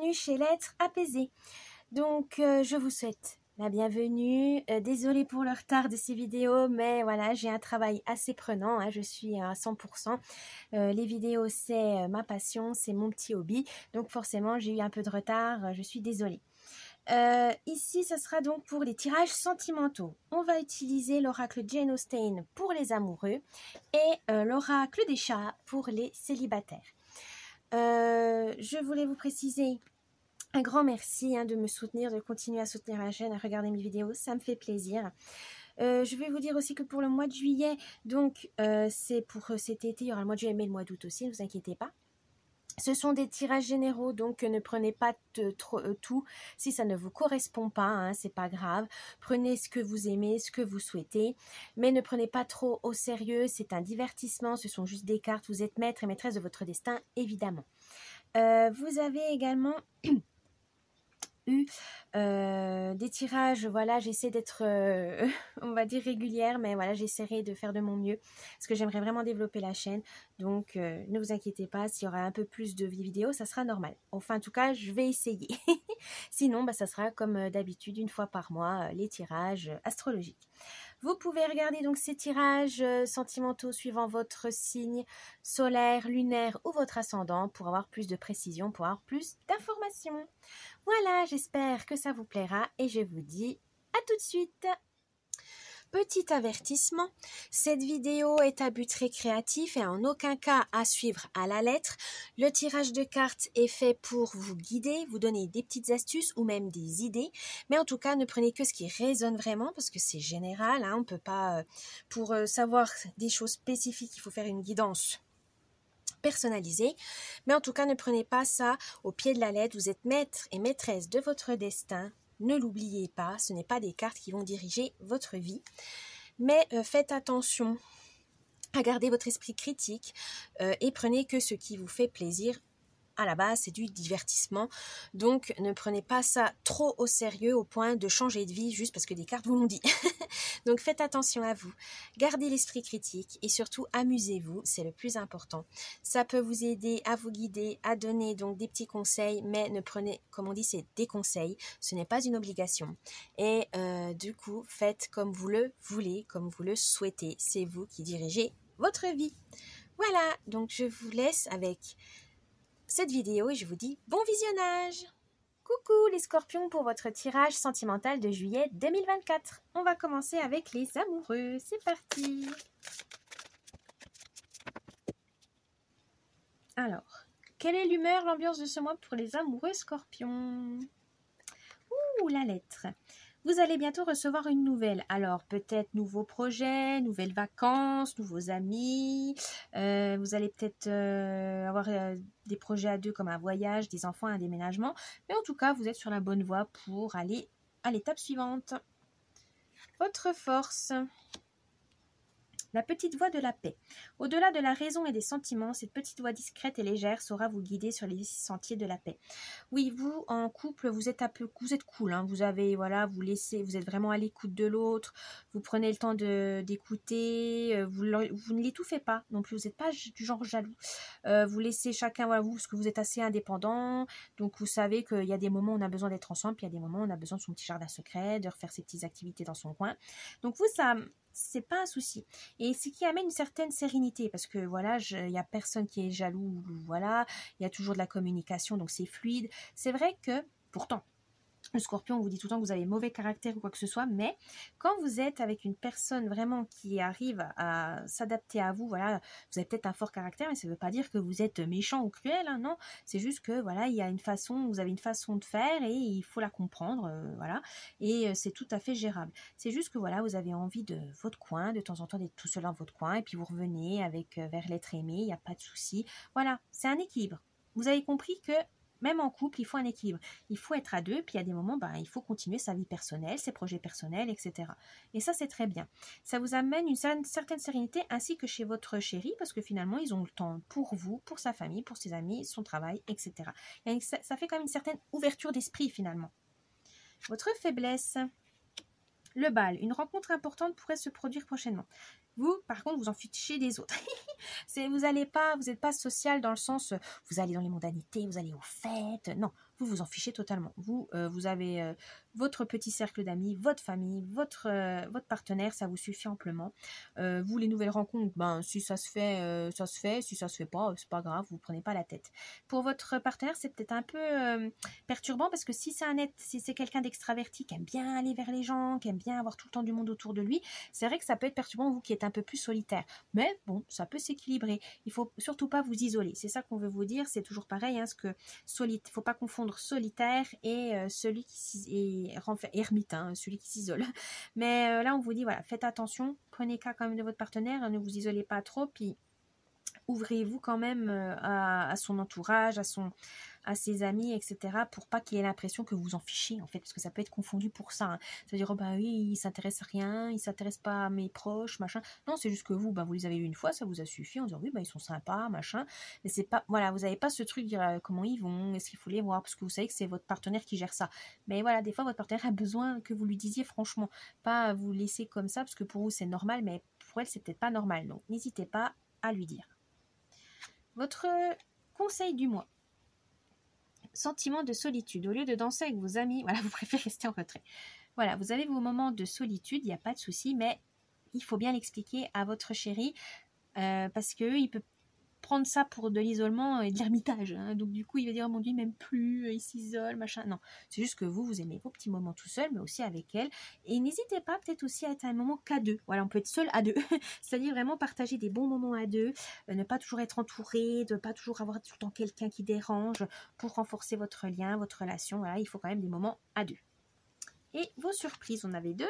bienvenue chez l'être apaisé. Donc je vous souhaite la bienvenue. Désolée pour le retard de ces vidéos, mais voilà, j'ai un travail assez prenant, hein, je suis à 100%. Les vidéos, c'est ma passion, c'est mon petit hobby, donc forcément j'ai eu un peu de retard, je suis désolée. Ici, ce sera donc pour les tirages sentimentaux. On va utiliser l'oracle Jane Austen pour les amoureux et l'oracle des chats pour les célibataires. Je voulais vous préciser un grand merci de me soutenir, de continuer à soutenir la chaîne, à regarder mes vidéos, ça me fait plaisir. Je vais vous dire aussi que pour le mois de juillet, donc c'est pour cet été, il y aura le mois de juillet mais le mois d'août aussi, ne vous inquiétez pas. Ce sont des tirages généraux, donc ne prenez pas tout si ça ne vous correspond pas, c'est pas grave. Prenez ce que vous aimez, ce que vous souhaitez, mais ne prenez pas trop au sérieux, c'est un divertissement, ce sont juste des cartes, vous êtes maître et maîtresse de votre destin, évidemment. Vous avez également eu des tirages, voilà, j'essaie d'être, on va dire régulière, mais voilà, j'essaierai de faire de mon mieux, parce que j'aimerais vraiment développer la chaîne, donc ne vous inquiétez pas, s'il y aura un peu plus de vidéos, ça sera normal. Enfin, en tout cas, je vais essayer. Sinon, ça sera comme d'habitude, une fois par mois, les tirages astrologiques. Vous pouvez regarder donc ces tirages sentimentaux suivant votre signe solaire, lunaire ou votre ascendant pour avoir plus de précision, pour avoir plus d'informations. Voilà, j'espère que ça vous plaira et je vous dis à tout de suite. Petit avertissement, cette vidéo est à but récréatif et en aucun cas à suivre à la lettre. Le tirage de cartes est fait pour vous guider, vous donner des petites astuces ou même des idées. Mais en tout cas, ne prenez que ce qui résonne vraiment parce que c'est général. On ne peut pas, pour savoir des choses spécifiques, il faut faire une guidance personnalisée. Mais en tout cas, ne prenez pas ça au pied de la lettre. Vous êtes maître et maîtresse de votre destin. Ne l'oubliez pas, ce n'est pas des cartes qui vont diriger votre vie. Mais faites attention à garder votre esprit critique et prenez que ce qui vous fait plaisir. À la base, c'est du divertissement. Donc, ne prenez pas ça trop au sérieux au point de changer de vie juste parce que des cartes vous l'ont dit. Donc, faites attention à vous. Gardez l'esprit critique et surtout, amusez-vous. C'est le plus important. Ça peut vous aider à vous guider, à donner donc des petits conseils, mais ne prenez, comme on dit, c'est des conseils. Ce n'est pas une obligation. Et du coup, faites comme vous le voulez, comme vous le souhaitez. C'est vous qui dirigez votre vie. Voilà, donc je vous laisse avec cette vidéo et je vous dis bon visionnage. Coucou les scorpions pour votre tirage sentimental de juillet 2024. On va commencer avec les amoureux, c'est parti. Alors, quelle est l'humeur, l'ambiance de ce mois pour les amoureux scorpions? Ouh, la lettre. Vous allez bientôt recevoir une nouvelle. Alors, peut-être nouveaux projets, nouvelles vacances, nouveaux amis. Vous allez peut-être avoir des projets à deux comme un voyage, des enfants, un déménagement. Mais en tout cas, vous êtes sur la bonne voie pour aller à l'étape suivante. Votre force. La petite voix de la paix. Au-delà de la raison et des sentiments, cette petite voix discrète et légère saura vous guider sur les sentiers de la paix. Oui, vous, en couple, vous êtes cool, vous avez, voilà, vous êtes vraiment à l'écoute de l'autre, vous prenez le temps d'écouter, vous ne l'étouffez pas non plus, vous n'êtes pas du genre jaloux. Vous laissez chacun, voilà, parce que vous êtes assez indépendant, donc vous savez qu'il y a des moments où on a besoin d'être ensemble, puis il y a des moments où on a besoin de son petit jardin secret, de refaire ses petites activités dans son coin. Donc vous, ça, c'est pas un souci. Et ce qui amène une certaine sérénité, parce que voilà, il n'y a personne qui est jaloux, voilà, il y a toujours de la communication, donc c'est fluide. C'est vrai que, pourtant, le scorpion, on vous dit tout le temps que vous avez mauvais caractère ou quoi que ce soit, mais quand vous êtes avec une personne vraiment qui arrive à s'adapter à vous, voilà, vous avez peut-être un fort caractère, mais ça ne veut pas dire que vous êtes méchant ou cruel, non, c'est juste que voilà, il y a une façon, vous avez une façon de faire et il faut la comprendre, voilà, et c'est tout à fait gérable. C'est juste que voilà, vous avez envie de votre coin, de temps en temps d'être tout seul dans votre coin, et puis vous revenez avec vers l'être aimé, il n'y a pas de souci. Voilà, c'est un équilibre. Vous avez compris que même en couple, il faut un équilibre. Il faut être à deux, puis il y a des moments, il faut continuer sa vie personnelle, ses projets personnels, etc. Et ça, c'est très bien. Ça vous amène une certaine sérénité, ainsi que chez votre chéri, parce que finalement, ils ont le temps pour vous, pour sa famille, pour ses amis, son travail, etc. Et ça fait quand même une certaine ouverture d'esprit, finalement. Votre faiblesse. Le bal. Une rencontre importante pourrait se produire prochainement. Vous, par contre, vous en fichez des autres. Vous n'êtes pas social dans le sens, vous allez dans les mondanités, vous allez aux fêtes. Non, vous en fichez totalement. Vous avez votre petit cercle d'amis, votre famille, votre partenaire, ça vous suffit amplement. Vous, les nouvelles rencontres, ben, si ça se fait, ça se fait. Si ça se fait pas, c'est pas grave, vous prenez pas la tête. Pour votre partenaire, c'est peut-être un peu perturbant parce que si c'est quelqu'un d'extraverti qui aime bien aller vers les gens, qui aime bien avoir tout le temps du monde autour de lui, c'est vrai que ça peut être perturbant, vous qui êtes un peu plus solitaire. Mais bon, ça peut s'équilibrer. Il faut surtout pas vous isoler. C'est ça qu'on veut vous dire. C'est toujours pareil, hein, faut pas confondre solitaire et celui qui est ermite, hein, celui qui s'isole. Mais là, on vous dit, voilà, faites attention, prenez cas quand même de votre partenaire, hein, ne vous isolez pas trop, puis ouvrez-vous quand même à son entourage, à ses amis, etc. pour pas qu'il ait l'impression que vous en fichez, en fait, parce que ça peut être confondu pour ça. Hein. C'est-à-dire, oh, bah oui, il s'intéresse à rien, il s'intéresse pas à mes proches, machin. Non, c'est juste que vous, bah, vous les avez eu une fois, ça vous a suffi, en disant, oui, bah, ils sont sympas, machin. Mais c'est pas, voilà, vous n'avez pas ce truc de dire comment ils vont, est-ce qu'il faut les voir, parce que vous savez que c'est votre partenaire qui gère ça. Mais voilà, des fois, votre partenaire a besoin que vous lui disiez franchement, pas vous laisser comme ça, parce que pour vous, c'est normal, mais pour elle, c'est peut-être pas normal. Donc, n'hésitez pas à lui dire. Votre conseil du mois. Sentiment de solitude. Au lieu de danser avec vos amis, voilà, vous préférez rester en retrait. Voilà, vous avez vos moments de solitude, il n'y a pas de souci, mais il faut bien l'expliquer à votre chéri parce qu'il peut prendre ça pour de l'isolement et de l'ermitage. Hein. Donc du coup, il va dire, oh mon Dieu, même plus, il s'isole, machin. Non, c'est juste que vous aimez vos petits moments tout seul, mais aussi avec elle. Et n'hésitez pas peut-être aussi à être un moment qu'à deux. Voilà, on peut être seul à deux. C'est-à-dire vraiment partager des bons moments à deux, ne pas toujours être entouré, de ne pas toujours avoir tout le temps quelqu'un qui dérange pour renforcer votre lien, votre relation. Voilà, il faut quand même des moments à deux. Et vos surprises, on avait deux.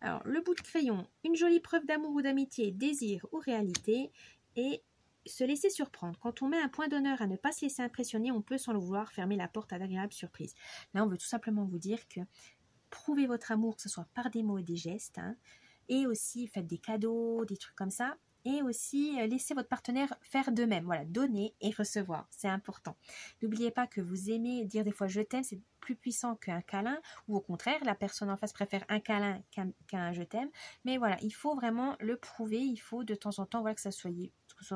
Alors, le bout de crayon, une jolie preuve d'amour ou d'amitié, désir ou réalité. Et se laisser surprendre. Quand on met un point d'honneur à ne pas se laisser impressionner, on peut sans le vouloir fermer la porte à d'agréables surprises. Là, on veut tout simplement vous dire que prouvez votre amour, que ce soit par des mots et des gestes, hein, et aussi faites des cadeaux, des trucs comme ça, et aussi laissez votre partenaire faire de même. Voilà, donner et recevoir, c'est important. N'oubliez pas que vous aimez dire des fois je t'aime, c'est plus puissant qu'un câlin, ou au contraire, la personne en face préfère un câlin qu'un je t'aime. Mais voilà, il faut vraiment le prouver, il faut de temps en temps voilà, que ce soit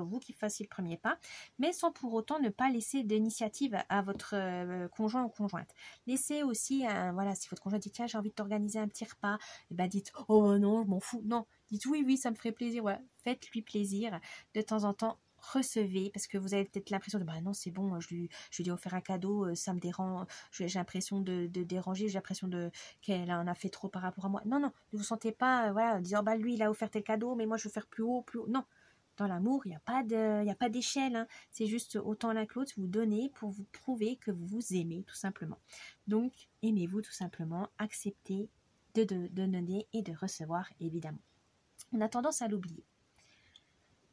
vous qui fassiez le premier pas, mais sans pour autant ne pas laisser d'initiative à votre conjoint ou conjointe. Laissez aussi, voilà, si votre conjoint dit tiens j'ai envie de t'organiser un petit repas, et ben dites oh non je m'en fous, non, dites oui ça me ferait plaisir, voilà. Faites-lui plaisir, de temps en temps recevez, parce que vous avez peut-être l'impression de bah non c'est bon, je lui ai offert un cadeau, ça me dérange, j'ai l'impression de déranger, j'ai l'impression qu'elle en a fait trop par rapport à moi. Non, ne vous sentez pas voilà, disant bah lui il a offert tel cadeau mais moi je veux faire plus haut, non. Dans l'amour, il n'y a pas d'échelle. Hein. C'est juste autant l'un que l'autre, vous donnez pour vous prouver que vous vous aimez, tout simplement. Donc, aimez-vous tout simplement. Acceptez de donner et de recevoir, évidemment. On a tendance à l'oublier.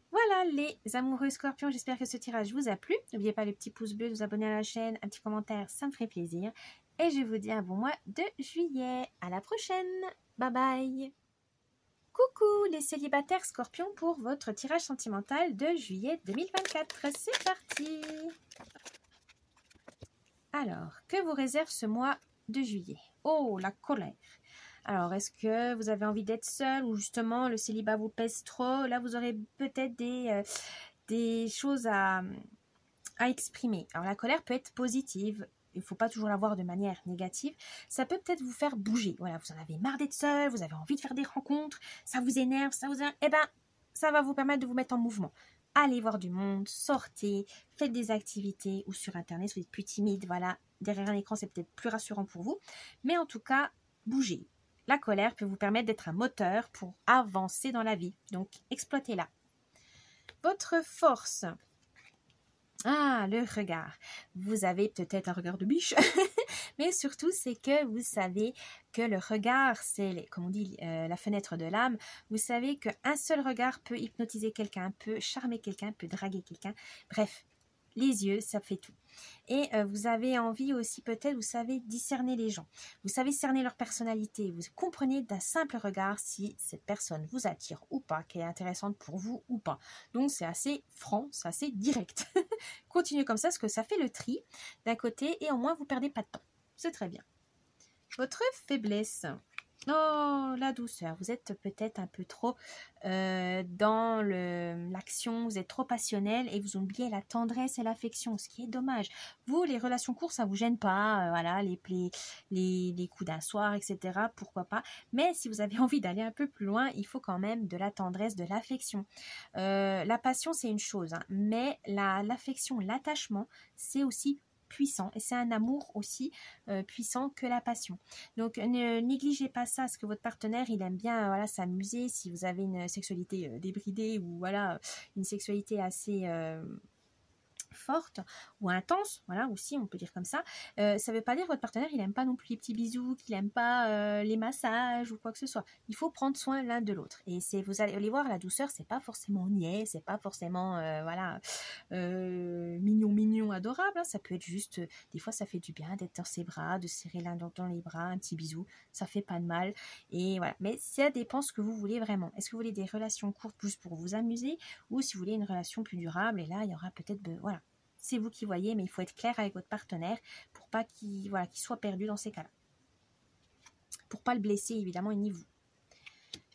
Voilà les amoureux scorpions, j'espère que ce tirage vous a plu. N'oubliez pas le petit pouce bleu, de vous abonner à la chaîne, un petit commentaire, ça me ferait plaisir. Et je vous dis un bon mois de juillet. À la prochaine. Bye bye. Coucou les célibataires scorpions pour votre tirage sentimental de juillet 2024. C'est parti. Alors, que vous réserve ce mois de juillet? Oh, la colère. Alors, est-ce que vous avez envie d'être seul ou justement le célibat vous pèse trop? Là, vous aurez peut-être des choses à exprimer. Alors, la colère peut être positive. Il ne faut pas toujours la voir de manière négative. Ça peut peut-être vous faire bouger. Voilà, vous en avez marre d'être seul, vous avez envie de faire des rencontres, ça vous énerve, eh ben, ça va vous permettre de vous mettre en mouvement. Allez voir du monde, sortez, faites des activités ou sur Internet, si vous êtes plus timide, voilà, derrière un écran, c'est peut-être plus rassurant pour vous. Mais en tout cas, bougez. La colère peut vous permettre d'être un moteur pour avancer dans la vie. Donc, exploitez-la. Votre force. Ah, le regard. Vous avez peut-être un regard de biche, mais surtout, c'est que vous savez que le regard, c'est, comme on dit, la fenêtre de l'âme. Vous savez qu'un seul regard peut hypnotiser quelqu'un, peut charmer quelqu'un, peut draguer quelqu'un. Bref, les yeux, ça fait tout. Et vous avez envie aussi, peut-être, vous savez discerner les gens. Vous savez cerner leur personnalité. Vous comprenez d'un simple regard si cette personne vous attire ou pas, qu'elle est intéressante pour vous ou pas. Donc, c'est assez franc, c'est assez direct. Continuez comme ça, parce que ça fait le tri d'un côté et au moins, vous ne perdez pas de temps. C'est très bien. Votre faiblesse. Oh, la douceur. Vous êtes peut-être un peu trop dans l'action, vous êtes trop passionnel et vous oubliez la tendresse et l'affection, ce qui est dommage. Vous, les relations courtes, ça vous gêne pas, voilà, les coups d'un soir, etc. Pourquoi pas. Mais si vous avez envie d'aller un peu plus loin, il faut quand même de la tendresse, de l'affection. La passion, c'est une chose, hein, mais l'affection, l'attachement, c'est aussi puissant et c'est un amour aussi puissant que la passion. Donc ne négligez pas ça, parce que votre partenaire il aime bien voilà s'amuser. Si vous avez une sexualité débridée ou voilà une sexualité assez forte ou intense, voilà aussi on peut dire comme ça veut pas dire que votre partenaire il aime pas non plus les petits bisous, qu'il aime pas les massages ou quoi que ce soit. Il faut prendre soin l'un de l'autre et c'est, vous allez voir, la douceur c'est pas forcément niais, c'est pas forcément voilà mignon adorable, hein. Ça peut être juste des fois ça fait du bien d'être dans ses bras, de serrer l'un dans les bras, un petit bisou, ça fait pas de mal et voilà. Mais ça dépend ce que vous voulez vraiment. Est-ce que vous voulez des relations courtes plus pour vous amuser ou si vous voulez une relation plus durable, et là il y aura peut-être voilà. C'est vous qui voyez, mais il faut être clair avec votre partenaire pour pas qu'il soit perdu dans ces cas-là. Pour pas le blesser, évidemment, ni vous.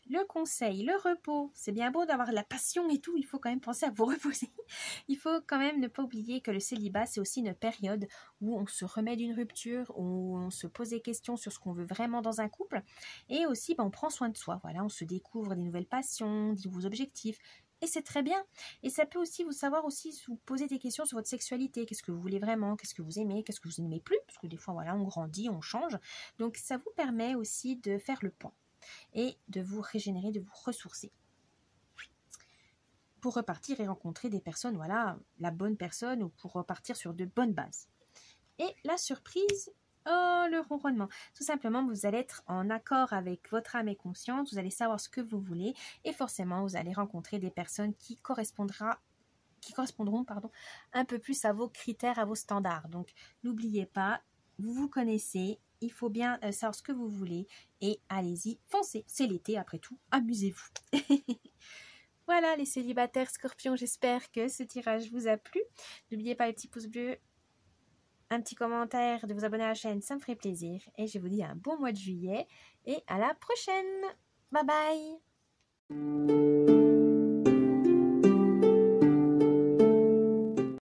Le conseil, le repos. C'est bien beau d'avoir la passion et tout, il faut quand même penser à vous reposer. Il faut quand même ne pas oublier que le célibat, c'est aussi une période où on se remet d'une rupture, où on se pose des questions sur ce qu'on veut vraiment dans un couple. Et aussi, on prend soin de soi. Voilà, on se découvre des nouvelles passions, des nouveaux objectifs. Et c'est très bien. Et ça peut aussi vous poser des questions sur votre sexualité. Qu'est-ce que vous voulez vraiment? Qu'est-ce que vous aimez? Qu'est-ce que vous n'aimez plus? Parce que des fois, voilà, on grandit, on change. Donc, ça vous permet aussi de faire le point et de vous régénérer, de vous ressourcer. Pour repartir et rencontrer des personnes, voilà, la bonne personne, ou pour repartir sur de bonnes bases. Et la surprise, oh, le ronronnement. Tout simplement, vous allez être en accord avec votre âme et conscience, vous allez savoir ce que vous voulez et forcément, vous allez rencontrer des personnes qui correspondront un peu plus à vos critères, à vos standards. Donc, n'oubliez pas, vous vous connaissez, il faut bien savoir ce que vous voulez et allez-y, foncez. C'est l'été, après tout, amusez-vous. Voilà les célibataires scorpions, j'espère que ce tirage vous a plu. N'oubliez pas les petits pouces bleus, un petit commentaire, de vous abonner à la chaîne, ça me ferait plaisir. Et je vous dis un bon mois de juillet et à la prochaine. Bye bye.